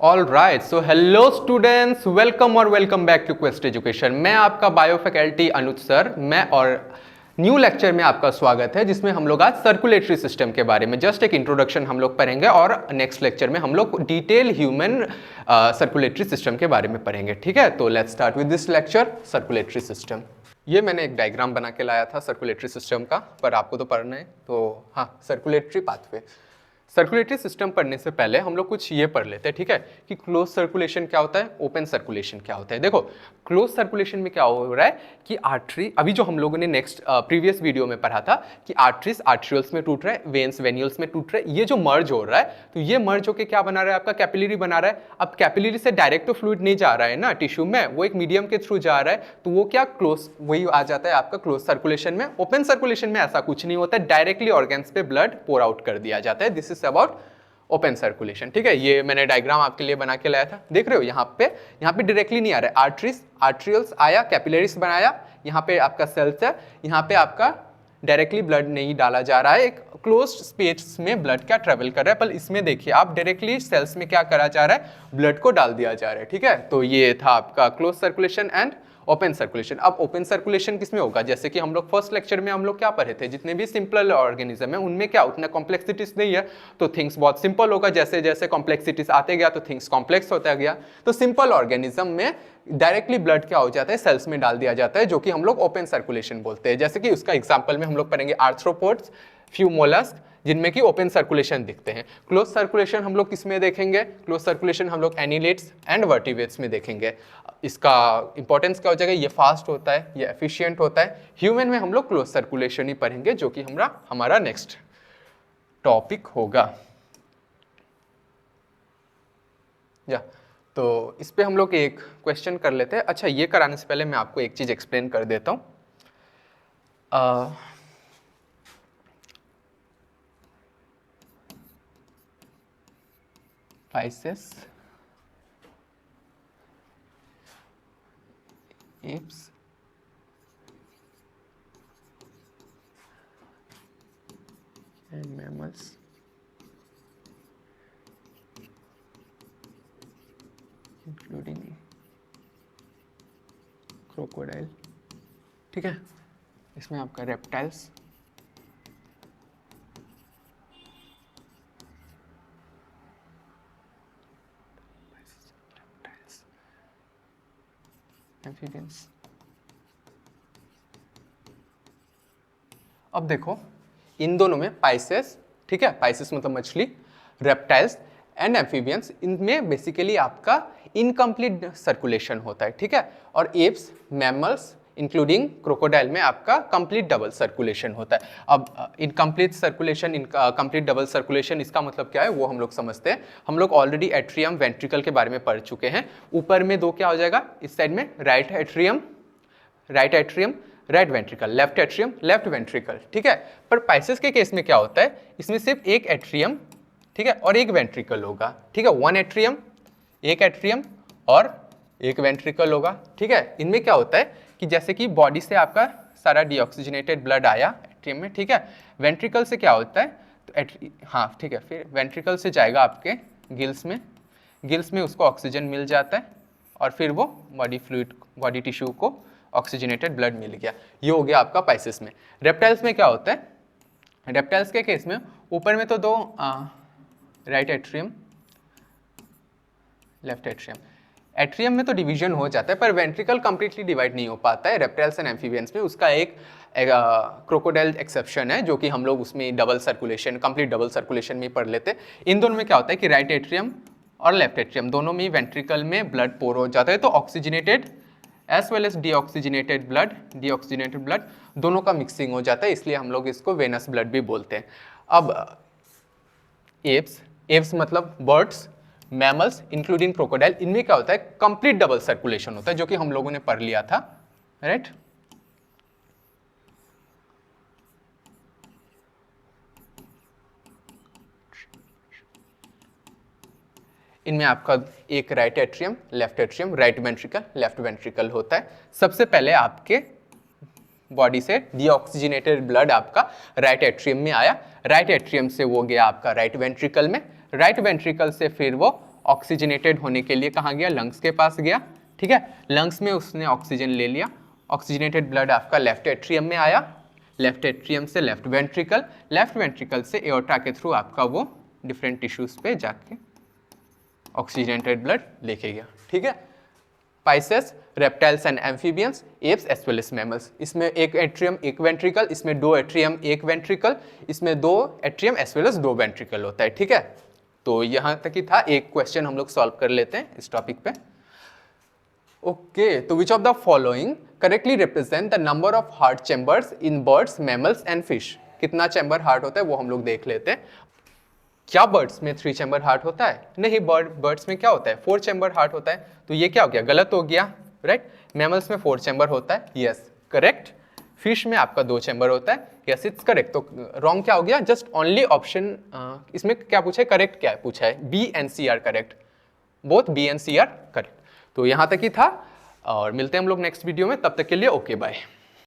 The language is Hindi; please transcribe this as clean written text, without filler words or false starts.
All right, so hello students, welcome और welcome back to quest education. मैं आपका बायो फैकल्टी अनुज सर, मैं और न्यू लेक्चर में आपका स्वागत है, जिसमें हम लोग आज सर्कुलेटरी सिस्टम के बारे में जस्ट एक इंट्रोडक्शन हम लोग पढ़ेंगे और नेक्स्ट लेक्चर में हम लोग डिटेल ह्यूमन सर्कुलेटरी सिस्टम के बारे में पढ़ेंगे। ठीक है, तो let's start with this lecture, circulatory system. ये मैंने एक डायग्राम बना के लाया था सर्कुलेटरी सिस्टम का, पर आपको तो पढ़ना है, तो हाँ, सर्कुलेटरी पाथवे। सर्कुलेटरी सिस्टम पढ़ने से पहले हम लोग कुछ ये पढ़ लेते हैं, ठीक है, कि क्लोज सर्कुलेशन क्या होता है, ओपन सर्कुलेशन क्या होता है। देखो, क्लोज सर्कुलेशन में क्या हो रहा है कि आर्टरी, अभी जो हम लोगों ने नेक्स्ट प्रीवियस वीडियो में पढ़ा था कि आर्टरीज आर्ट्रियल्स में टूट रहा है, वेन्स वेन्यूल्स में टूट रहा है, ये जो मर्ज हो रहा है, तो ये मर्ज होकर क्या बना रहा है, आपका कैपिलरी बना रहा है। अब कैपिलरी से डायरेक्ट तो फ्लूइड नहीं जा रहा है ना टिश्यू में, वो एक मीडियम के थ्रू जा रहा है, तो वो क्या क्लोज, वही आ जाता है आपका क्लोज सर्कुलेशन में। ओपन सर्कुलेशन में ऐसा कुछ नहीं होता है, डायरेक्टली ऑर्गन्स पे ब्लड पोर आउट कर दिया जाता है। This is about open circulation. ठीक है, ये मैंने डायग्राम आपके लिए बना के लाया था, देख रहे हो। यहाँ पे डायरेक्टली नहीं आ रहा है, आर्टरीज आर्ट्रियल्स आया, कैपिलरीज बनाया, यहाँ पे आपका सेल्स है, यहाँ पे आपका डायरेक्टली ब्लड नहीं डाला जा रहा है, एक क्लोज्ड स्पेस में ब्लड क्या ट्रेवल कर रहा है। पर इसमें देखिए आप, डायरेक्टली सेल्स में क्या करा जा रहा है, ब्लड को डाल दिया जा रहा है। ठीक है, तो ये था आपका close circulation and open circulation. अब ओपन सर्कुलेशन किसमें होगा, जैसे कि हम लोग फर्स्ट लेक्चर में हम लोग क्या पढ़े थे, जितने भी सिंपल ऑर्गेनिज्म है उनमें क्या उतना कॉम्प्लेक्सिटीज नहीं है, तो थिंग्स बहुत सिंपल होगा। जैसे जैसे कॉम्प्लेक्सिटीज आते गया तो थिंग्स कॉम्प्लेक्स होता गया। तो सिंपल ऑर्गेनिज्म में डायरेक्टली ब्लड क्या हो जाता है, सेल्स में डाल दिया जाता है, जो कि हम लोग ओपन सर्कुलेशन बोलते हैं। जैसे कि उसका एग्जाम्पल में हम लोग पढ़ेंगे आर्थ्रोपोड्स, फ्यू मोलस्क, जिनमें कि ओपन सर्कुलेशन दिखते हैं। क्लोज सर्कुलेशन हम लोग किसमें देखेंगे, क्लोज सर्कुलेशन हम लोग एनिलेट्स एंड वर्टिब्रेट्स में देखेंगे। इसका इंपॉर्टेंस क्या हो जाएगा, ये फास्ट होता है, ये एफिशिएंट होता है। ह्यूमन में हम लोग क्लोज सर्कुलेशन ही पढ़ेंगे, जो कि हमारा नेक्स्ट टॉपिक होगा। या तो इस पे हम लोग एक क्वेश्चन कर लेते हैं। अच्छा, ये कराने से पहले मैं आपको एक चीज एक्सप्लेन कर देता हूँ। Pisces, apes, and mammals, including crocodile। ठीक है, इसमें आपका रेप्टाइल्स, एम्फीबियंस। अब देखो, इन दोनों में पाइसेस, ठीक है, पाइसेस मतलब मछली, रेप्टाइल्स एंड एम्फीबियंस, इनमें बेसिकली आपका इनकम्प्लीट सर्कुलेशन होता है। ठीक है, और एप्स, मैमल्स इंक्लूडिंग क्रोकोडाइल में आपका कंप्लीट डबल सर्कुलेशन होता है। अब incomplete circulation, complete double circulation, इसका मतलब क्या है वो हम लोग समझते हैं। हम लोग ऑलरेडी एट्रियम वेंट्रिकल के बारे में पढ़ चुके हैं। ऊपर में दो क्या हो जाएगा, इस साइड में right atrium, right ventricle, left atrium, left ventricle. ठीक है, पर पाइसेस के केस में क्या होता है, इसमें सिर्फ एक एट्रियम, ठीक है, और एक वेंट्रिकल होगा। ठीक है, वन एट्रियम, एक एट्रियम और एक वेंट्रिकल होगा। ठीक है, इनमें क्या होता है कि जैसे कि बॉडी से आपका सारा डीऑक्सीजनेटेड ब्लड आया एट्रियम में, ठीक है, वेंट्रिकल से क्या होता है, तो हाँ ठीक है, फिर वेंट्रिकल से जाएगा आपके गिल्स में, गिल्स में उसको ऑक्सीजन मिल जाता है और फिर वो बॉडी फ्लूइड, बॉडी टिश्यू को ऑक्सीजनेटेड ब्लड मिल गया। ये हो गया आपका पाइसेस में। रेप्टाइल्स में क्या होता है, रेप्टाइल्स के केस में ऊपर में तो दो right atrium, left atrium, atrium में तो डिवीजन हो जाता है, पर वेंट्रिकल कंप्लीटली डिवाइड नहीं हो पाता है रेप्टाइल्स एंड एम्फीबियंस में। उसका एक क्रोकोडाइल एक्सेप्शन है, जो कि हम लोग उसमें double circulation, complete double circulation में पढ़ लेते हैं। इन दोनों में क्या होता है कि राइट एट्रियम और लेफ्ट एट्रियम दोनों में वेंट्रिकल में ब्लड पोर हो जाता है, तो oxygenated as well as deoxygenated blood दोनों का मिक्सिंग हो जाता है, इसलिए हम लोग इसको वेनस ब्लड भी बोलते हैं। अब एप्स मतलब बर्ड्स, मैमल्स इंक्लूडिंग क्रोकोडाइल, इनमें क्या होता है, कंप्लीट डबल सर्कुलेशन होता है, जो कि हम लोगों ने पढ़ लिया था, राइट। इनमें आपका एक right atrium, left atrium, right ventricle, left ventricle होता है। सबसे पहले आपके बॉडी से डीऑक्सीजनेटेड ब्लड आपका राइट एट्रियम में आया, राइट एट्रियम से वो गया आपका राइट वेंट्रिकल में, राइट वेंट्रिकल से फिर वो ऑक्सीजनेटेड होने के लिए कहाँ गया, लंग्स के पास गया, ठीक है। लंग्स में उसने ऑक्सीजन ले लिया, ऑक्सीजनेटेड ब्लड आपका लेफ्ट एट्रियम में आया, लेफ्ट एट्रियम से लेफ्ट वेंट्रिकल, लेफ्ट वेंट्रिकल से एओर्टा के थ्रू आपका वो डिफरेंट टिश्यूज पे जाके ऑक्सीजनेटेड ब्लड लेके गया, ठीक है। Pisces, reptiles and amphibians, apes as well as mammals, इसमें एक एट्रियम एक वेंट्रिकल, इसमें 2 एट्रियम एक वेंट्रिकल, इसमें 2 atrium as well as 2 ventricle होता है, ठीक है। तो यहाँ तक ही था, एक क्वेश्चन हम लोग सॉल्व कर लेते हैं इस टॉपिक पे। ओके, तो which of the following correctly represent the number of heart chambers in birds, mammals and fish. कितना चैम्बर हार्ट होता है वो हम लोग देख लेते हैं। क्या बर्ड्स में 3 चैम्बर हार्ट होता है? नहीं, बर्ड्स में क्या होता है, 4 चैम्बर हार्ट होता है। तो ये क्या हो गया, गलत हो गया, राइट। मैमल्स में 4 चैम्बर होता है, यस करेक्ट। फिश में आपका 2 चैम्बर होता है, यस इट्स करेक्ट। तो रॉन्ग क्या हो गया, जस्ट ओनली ऑप्शन, इसमें क्या पूछा है, करेक्ट क्या है पूछा है, B and C are correct, both B and C are correct. तो यहाँ तक ही था और मिलते हैं हम लोग नेक्स्ट वीडियो में, तब तक के लिए ओके बाय।